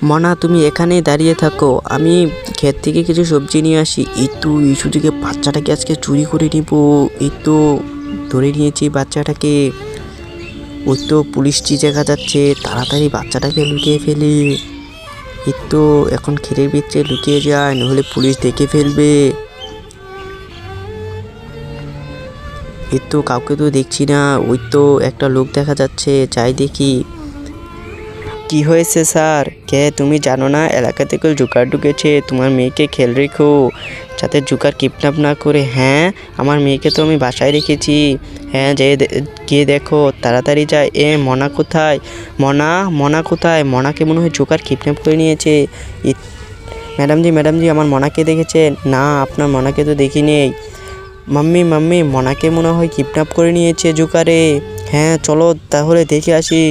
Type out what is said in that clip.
মনা তুমি এখানেই দাঁড়িয়ে থাকো, আমি ক্ষেত থেকে কিছু সবজি নিয়ে আসি। এই তো ইস্যু থেকে বাচ্চাটাকে আজকে চুরি করে নিব। এই তো ধরে নিয়েছি বাচ্চাটাকে। ওই তো পুলিশটি দেখা যাচ্ছে, তাড়াতাড়ি বাচ্চাটাকে লুকিয়ে ফেলি। এই তো এখন ক্ষেতের ভিতরে লুকিয়ে যায়, নাহলে পুলিশ দেখে ফেলবে। এই তো কাউকে তো দেখছি না, ওই তো একটা লোক দেখা যাচ্ছে, যাই দেখি। কি হয়েছে স্যার? কে তুমি জানো না এলাকা থেকে জোকার ঢুকেছে, তোমার মেয়েকে খেয়াল রেখো যাতে জোকার কিডন্যাপ না করে। হ্যাঁ, আমার মেয়েকে তো আমি বাসায় রেখেছি। হ্যাঁ, গিয়ে দেখো, তাড়াতাড়ি যায়। মনা কোথায়? মনা কোথায়? মনাকে মনে হয় জোকার কিডন্যাপ করে নিয়েছে। ম্যাডাম জি আমার মনাকে দেখেছেন? না, আপনার মনাকে তো দেখি নেই। মাম্মি মনাকে মনে হয় কিডন্যাপ করে নিয়েছে জোকারে। হ্যাঁ চলো তাহলে দেখে আসি।